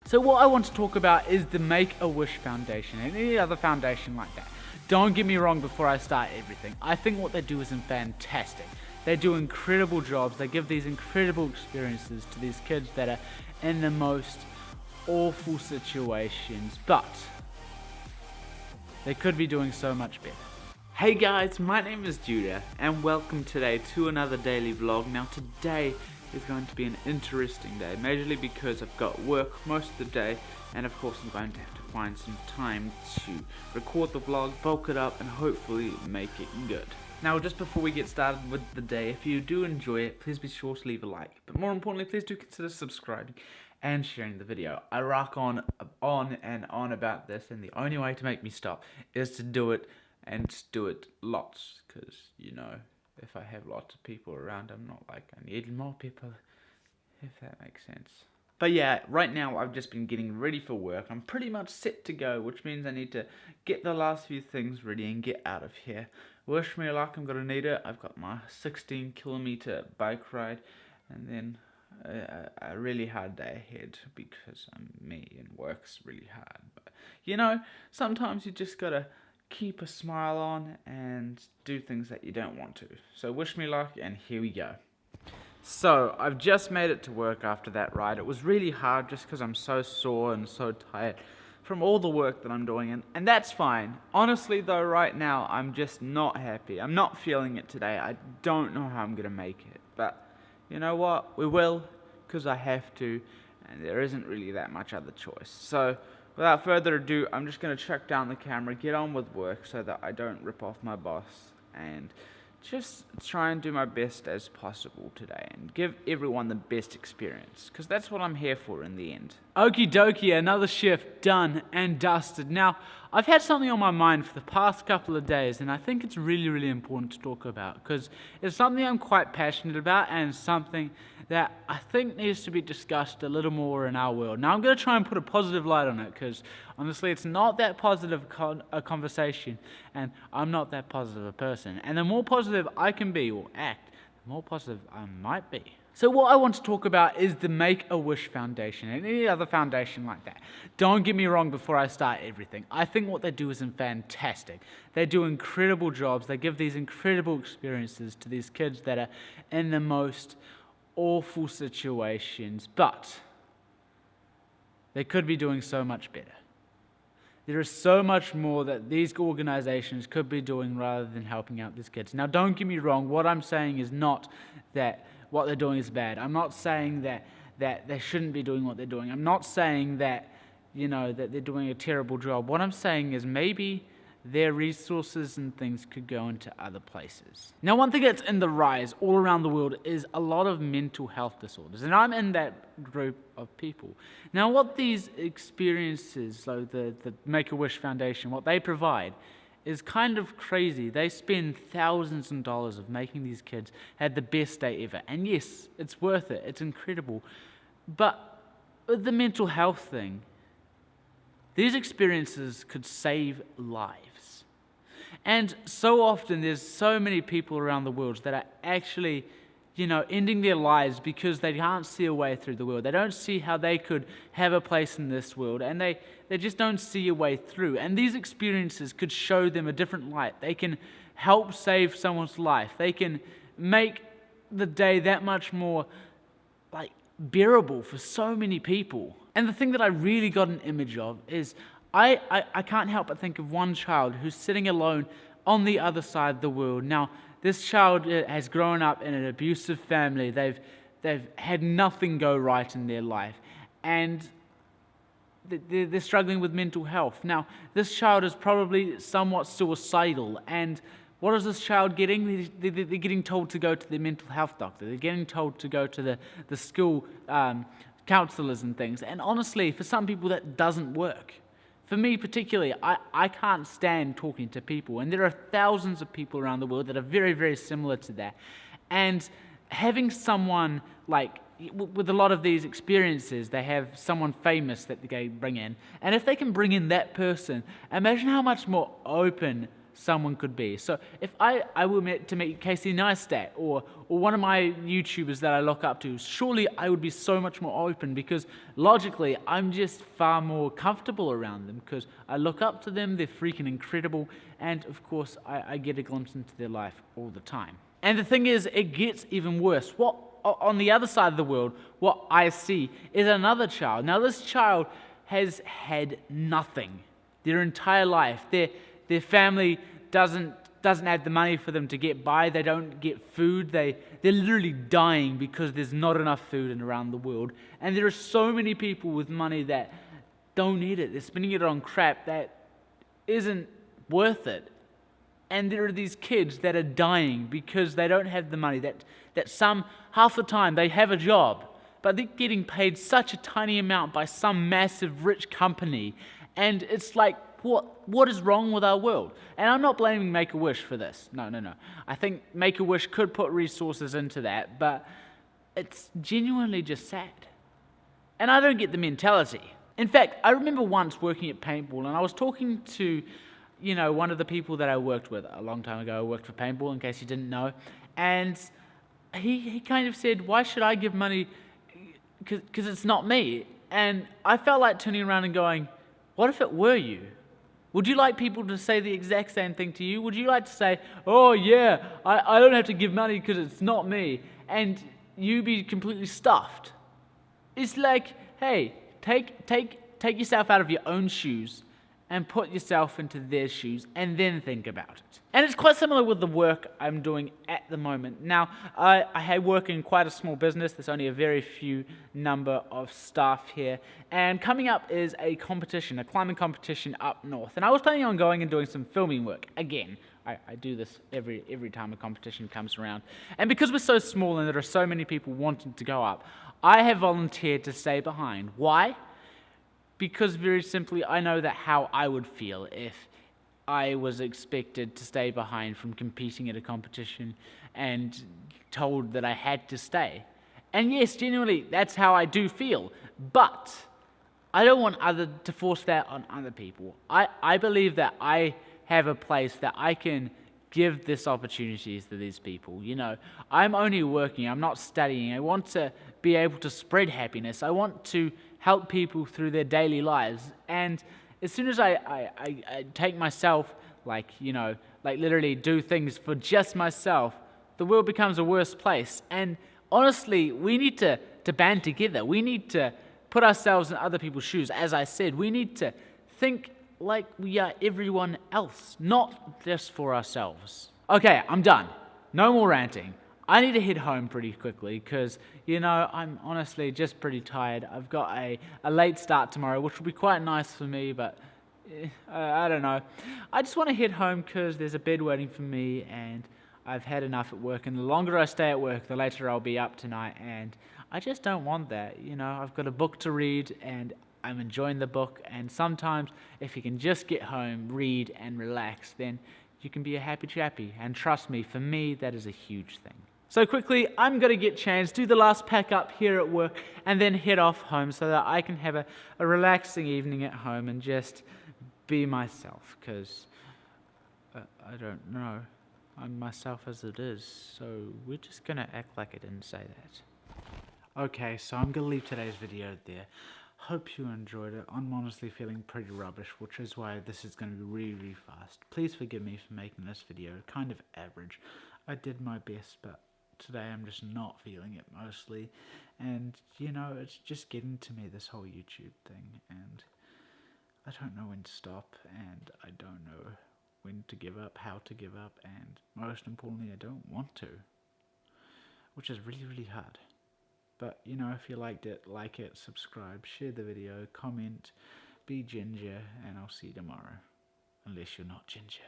So what I want to talk about is the Make-A-Wish Foundation and any other foundation like that. Don't get me wrong before I start everything. I think what they do is fantastic. They do incredible jobs. They give these incredible experiences to these kids that are in the most awful situations, but they could be doing so much better. Hey guys, my name is Judah and welcome today to another daily vlog. Now today is going to be an interesting day, majorly because I've got work most of the day, and of course I'm going to have to find some time to record the vlog, bulk it up, and hopefully make it good. Now just before we get started with the day, if you do enjoy it, please be sure to leave a like, but more importantly, please do consider subscribing and sharing the video. I rock on and on about this, and the only way to make me stop is to do it, and do it lots, because you know, if I have lots of people around, I'm not like I need more people, if that makes sense. But yeah, right now I've just been getting ready for work. I'm pretty much set to go, which means I need to get the last few things ready and get out of here. Wish me luck, I'm gonna need it. I've got my 16-kilometer bike ride, and then a really hard day ahead because I'm me and work's really hard. But you know, sometimes you just gotta keep a smile on and do things that you don't want to. So wish me luck, and here we go. So I've just made it to work after that ride. It was really hard just because I'm so sore and so tired from all the work that I'm doing, and that's fine. Honestly though, right now I'm just not happy. I'm not feeling it today. I don't know how I'm gonna make it, but you know what, we will, because I have to, and there isn't really that much other choice. So without further ado, I'm just going to chuck down the camera, get on with work so that I don't rip off my boss, and just try and do my best as possible today and give everyone the best experience, because that's what I'm here for in the end. Okie dokie, another shift done and dusted. Now, I've had something on my mind for the past couple of days, and I think it's really important to talk about, because it's something I'm quite passionate about and something that I think needs to be discussed a little more in our world. Now I'm going to try and put a positive light on it, because honestly it's not that positive a conversation, and I'm not that positive a person. And the more positive I can be or act, the more positive I might be. So what I want to talk about is the Make-A-Wish Foundation and any other foundation like that. Don't get me wrong before I start everything. I think what they do is fantastic. They do incredible jobs. They give these incredible experiences to these kids that are in the most awful situations, but they could be doing so much better. There is so much more that these organizations could be doing rather than helping out these kids. Now don't get me wrong, what I'm saying is not that what they're doing is bad. I'm not saying that they shouldn't be doing what they're doing. I'm not saying that, you know, that they're doing a terrible job. What I'm saying is maybe their resources and things could go into other places. Now, one thing that's in the rise all around the world is a lot of mental health disorders, and I'm in that group of people. Now, what these experiences, so the Make-A-Wish Foundation, what they provide is kind of crazy. They spend thousands of dollars of making these kids have the best day ever, and yes, it's worth it, it's incredible. But with the mental health thing, these experiences could save lives. And so often there's so many people around the world that are actually, you know, ending their lives because they can't see a way through the world. They don't see how they could have a place in this world, and they just don't see a way through. And these experiences could show them a different light. They can help save someone's life. They can make the day that much more like bearable for so many people. And the thing that I really got an image of is I can't help but think of one child who's sitting alone on the other side of the world. Now, this child has grown up in an abusive family. They've had nothing go right in their life, and they're struggling with mental health. Now, this child is probably somewhat suicidal, and what is this child getting? They're getting told to go to their mental health doctor. They're getting told to go to the school counselors and things. And honestly, for some people that doesn't work. For me particularly, I can't stand talking to people, and there are thousands of people around the world that are very similar to that. And having someone like, with a lot of these experiences, they have someone famous that they bring in, and if they can bring in that person, imagine how much more open someone could be. So if I were to meet Casey Neistat or one of my YouTubers that I look up to, surely I would be so much more open, because logically I'm just far more comfortable around them because I look up to them, they're freaking incredible, and of course I get a glimpse into their life all the time. And the thing is, it gets even worse. What on the other side of the world, what I see is another child. Now this child has had nothing their entire life. Their family doesn't have the money for them to get by. They don't get food. They're literally dying because there's not enough food around the world. And there are so many people with money that don't need it. They're spending it on crap that isn't worth it. And there are these kids that are dying because they don't have the money. That half the time they have a job, but they're getting paid such a tiny amount by some massive rich company. And it's like, what is wrong with our world? And I'm not blaming Make-A-Wish for this. No. I think Make-A-Wish could put resources into that, but it's genuinely just sad. And I don't get the mentality. In fact, I remember once working at paintball, and I was talking to, one of the people that I worked with a long time ago. I worked for paintball, in case you didn't know. And he kind of said, why should I give money? Because it's not me. And I felt like turning around and going, what if it were you? Would you like people to say the exact same thing to you? Would you like to say, oh yeah, I don't have to give money because it's not me, and you be completely stuffed? It's like, hey, take yourself out of your own shoes and put yourself into their shoes and then think about it. And it's quite similar with the work I'm doing at the moment. Now, I work in quite a small business. There's only a very few number of staff here. And coming up is a competition, a climbing competition up north. And I was planning on going and doing some filming work. Again, I do this every time a competition comes around. And because we're so small and there are so many people wanting to go up, I have volunteered to stay behind. Why? Because very simply, I know that how I would feel if I was expected to stay behind from competing at a competition and told that I had to stay. And yes, genuinely, that's how I do feel. But I don't want to force that on other people. I believe that I have a place that I can give this opportunities to these people. I'm only working, I'm not studying. I want to be able to spread happiness. I want to help people through their daily lives. And as soon as I take myself, like literally do things for just myself, the world becomes a worse place. And honestly, we need to band together. We need to put ourselves in other people's shoes. As I said, we need to think like we are everyone else, not just for ourselves. Okay, I'm done. No more ranting. I need to head home pretty quickly because, I'm honestly just pretty tired. I've got a late start tomorrow, which will be quite nice for me, but I don't know. I just want to head home because there's a bed waiting for me, and I've had enough at work, and the longer I stay at work, the later I'll be up tonight, and I just don't want that. I've got a book to read, and I'm enjoying the book, and sometimes if you can just get home, read, and relax, then you can be a happy chappy, and trust me, for me, that is a huge thing. So quickly, I'm going to get changed, do the last pack up here at work, and then head off home so that I can have a relaxing evening at home and just be myself, because I don't know. I'm myself as it is, so we're just going to act like I didn't say that. Okay, so I'm going to leave today's video there. Hope you enjoyed it. I'm honestly feeling pretty rubbish, which is why this is going to be really fast. Please forgive me for making this video kind of average. I did my best, but today I'm just not feeling it mostly. And, it's just getting to me, this whole YouTube thing. And I don't know when to stop, and I don't know when to give up, how to give up, and most importantly, I don't want to. Which is really hard. But, if you liked it, like it, subscribe, share the video, comment, be ginger, and I'll see you tomorrow. Unless you're not ginger.